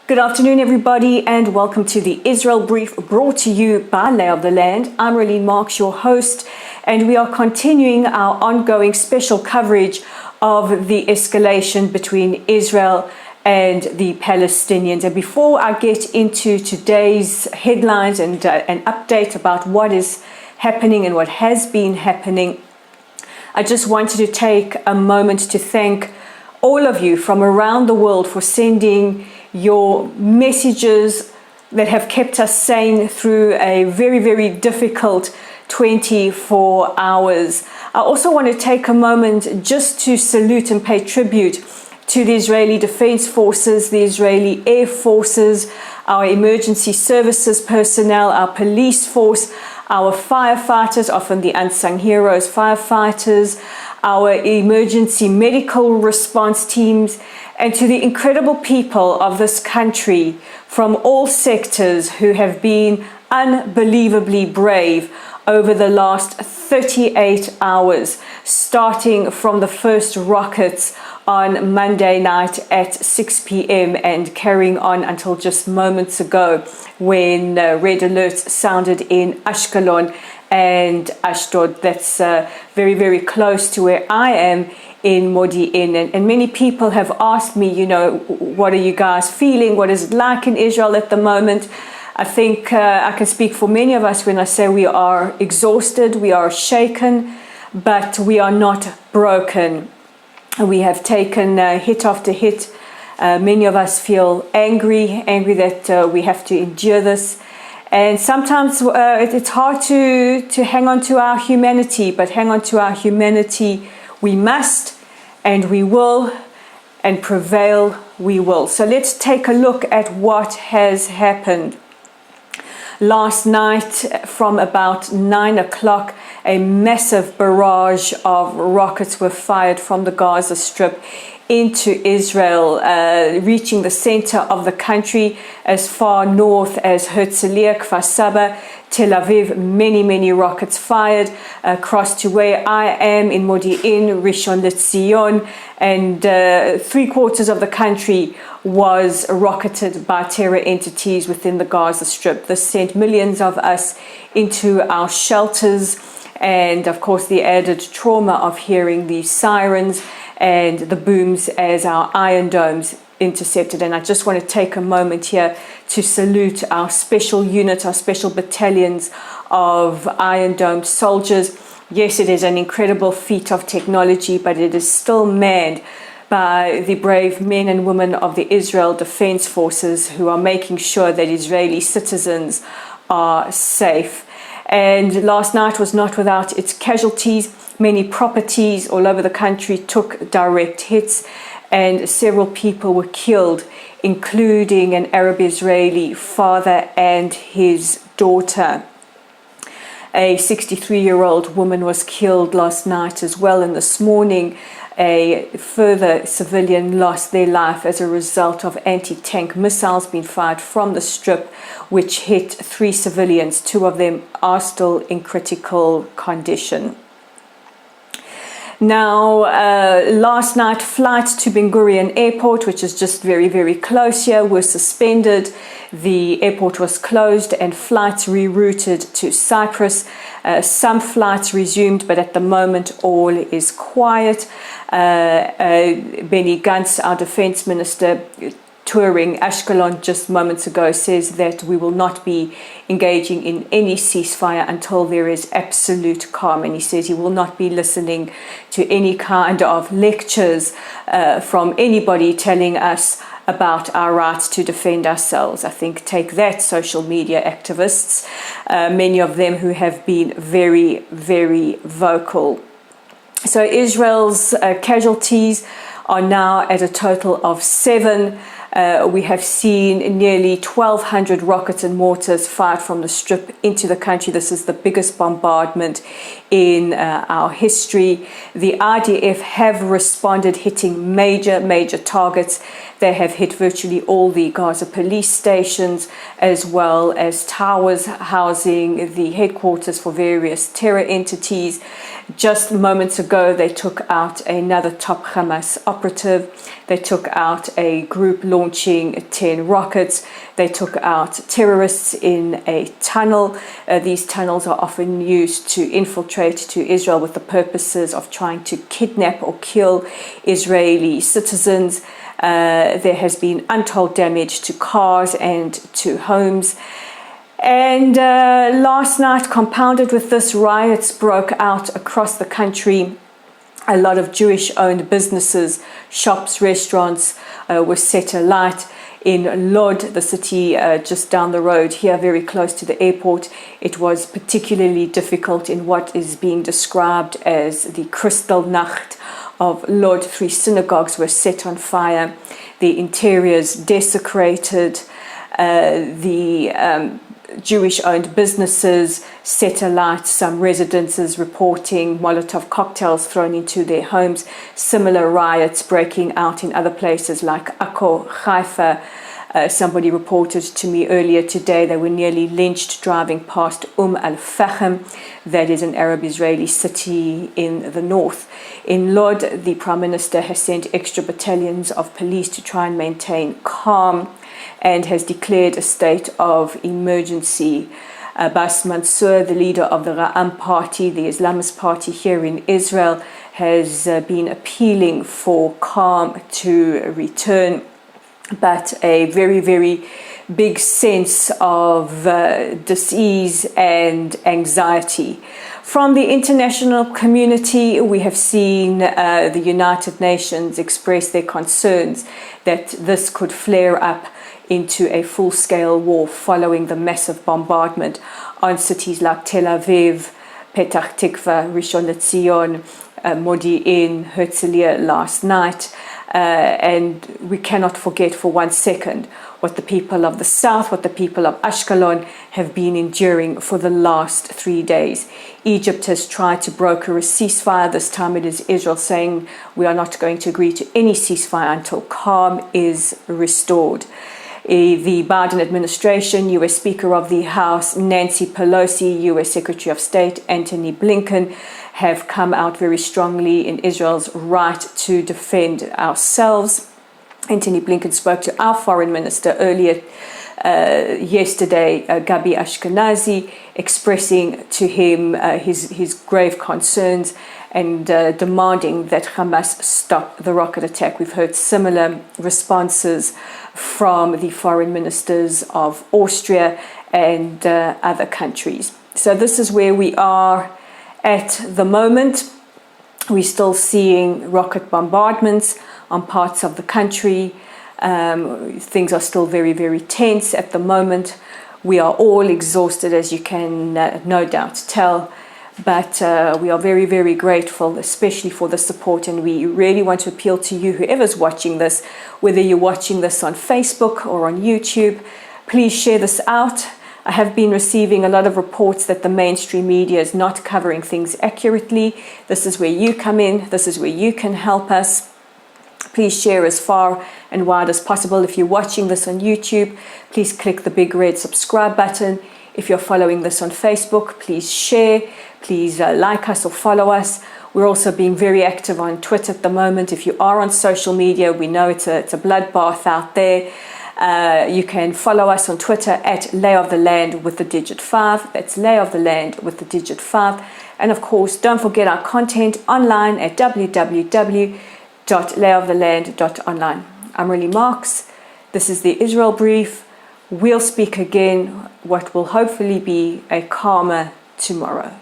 Good afternoon, everybody, and welcome to the Israel Brief brought to you by Lay of the Land. I'm Raylene Marks, your host, and we are continuing our ongoing special coverage of the escalation between Israel and the Palestinians. And before I get into today's headlines and an update about what is happening and what has been happening, I just wanted to take a moment to thank all of you from around the world for sending your messages that have kept us sane through a very, very difficult 24 hours. I also want to take a moment just to salute and pay tribute to the Israeli Defense Forces, the Israeli Air Forces, our emergency services personnel, our police force, our firefighters, often the unsung heroes, firefighters, our emergency medical response teams, and to the incredible people of this country from all sectors who have been unbelievably brave over the last 38 hours, starting from the first rockets on Monday night at 6 p.m. and carrying on until just moments ago when red alerts sounded in Ashkelon and Ashdod. That's very, very close to where I am in Modi'in. And many people have asked me, what are you guys feeling? What is it like in Israel at the moment? I think I can speak for many of us when I say we are exhausted, we are shaken, but we are not broken. We have taken hit after hit. Many of us feel angry that we have to endure this. And sometimes it's hard to hang on to our humanity, but hang on to our humanity we must, and we will, and prevail we will. So let's take a look at what has happened. Last night, from about 9 o'clock, a massive barrage of rockets were fired from the Gaza Strip into Israel, reaching the center of the country as far north as Herzliya, Kfar Saba, Tel Aviv. Many rockets fired across to where I am in Modi'in, Rishon LeZion, and 3/4 of the country was rocketed by terror entities within the Gaza Strip. This sent millions of us into our shelters, and of course the added trauma of hearing the sirens and the booms as our Iron Domes intercepted. And I just want to take a moment here to salute our special unit, our special battalions of Iron Dome soldiers. Yes, it is an incredible feat of technology, but it is still manned by the brave men and women of the Israel Defense Forces who are making sure that Israeli citizens are safe. And last night was not without its casualties. Many properties all over the country took direct hits, and several people were killed, including an Arab-Israeli father and his daughter. A 63-year-old woman was killed last night as well, and this morning a further civilian lost their life as a result of anti-tank missiles being fired from the Strip, which hit 3 civilians. 2 of them are still in critical condition. Now, last night, flights to Ben Gurion Airport, which is just very close here, were suspended. The airport was closed and flights rerouted to Cyprus. Some flights resumed, but at the moment all is quiet. Benny Gantz, our defense minister, touring Ashkelon just moments ago, says that we will not be engaging in any ceasefire until there is absolute calm. And he says he will not be listening to any kind of lectures from anybody telling us about our rights to defend ourselves. I think take that, social media activists, many of them who have been very vocal. So Israel's casualties are now at a total of 7. We have seen nearly 1,200 rockets and mortars fired from the Strip into the country. This is the biggest bombardment in our history. The IDF have responded, hitting major targets. They have hit virtually all the Gaza police stations, as well as towers housing the headquarters for various terror entities. Just moments ago, they took out another top Hamas operative. They took out a group launching launching 10 rockets. They took out terrorists in a tunnel. These tunnels are often used to infiltrate to Israel with the purposes of trying to kidnap or kill Israeli citizens. There has been untold damage to cars and to homes. And last night, compounded with this, riots broke out across the country. A lot of Jewish-owned businesses, shops, restaurants were set alight. In Lod, the city just down the road here, very close to the airport, it was particularly difficult in what is being described as the Kristallnacht of Lod. 3 synagogues were set on fire, the interiors desecrated, the Jewish-owned businesses set alight, some residences reporting Molotov cocktails thrown into their homes, similar riots breaking out in other places like Akko, Haifa. Somebody reported to me earlier today they were nearly lynched driving past al-Fahim, that is an Arab-Israeli city in the north. In Lod, the Prime Minister has sent extra battalions of police to try and maintain calm and has declared a state of emergency. Abbas Mansour, the leader of the Ra'am party, the Islamist party here in Israel, has been appealing for calm to return, but a very, very big sense of dis-ease and anxiety. From the international community, we have seen the United Nations express their concerns that this could flare up into a full-scale war following the massive bombardment on cities like Tel Aviv, Petah Tikva, Rishon LeZion, Modi'in, Herzliya last night. And we cannot forget for 1 second what the people of the south, what the people of Ashkelon have been enduring for the last 3 days. Egypt has tried to broker a ceasefire. This time it is Israel saying we are not going to agree to any ceasefire until calm is restored. The Biden administration, US Speaker of the House Nancy Pelosi, US Secretary of State Antony Blinken have come out very strongly in Israel's right to defend ourselves. Antony Blinken spoke to our foreign minister earlier yesterday, Gabi Ashkenazi, expressing to him his grave concerns and demanding that Hamas stop the rocket attack. We've heard similar responses from the foreign ministers of Austria and other countries. So this is where we are at the moment. We're still seeing rocket bombardments on parts of the country. Things are still very, very tense at the moment. We are all exhausted, as you can no doubt tell. But we are very, very grateful, especially for the support. And we really want to appeal to you, whoever's watching this, whether you're watching this on Facebook or on YouTube, please share this out. I have been receiving a lot of reports that the mainstream media is not covering things accurately. This is where you come in. This is where you can help us. Please share as far and wide as possible. If you're watching this on YouTube, please click the big red subscribe button. If you're following this on Facebook, please share. Please like us or follow us. We're also being very active on Twitter at the moment. If you are on social media, we know it's a bloodbath out there. You can follow us on Twitter at Lay of the Land with the digit 5. That's Lay of the Land with the digit 5. And of course, don't forget our content online at www.layoftheland.online. I'm Amberly Marks. This is the Israel Brief. We'll speak again what will hopefully be a calmer tomorrow.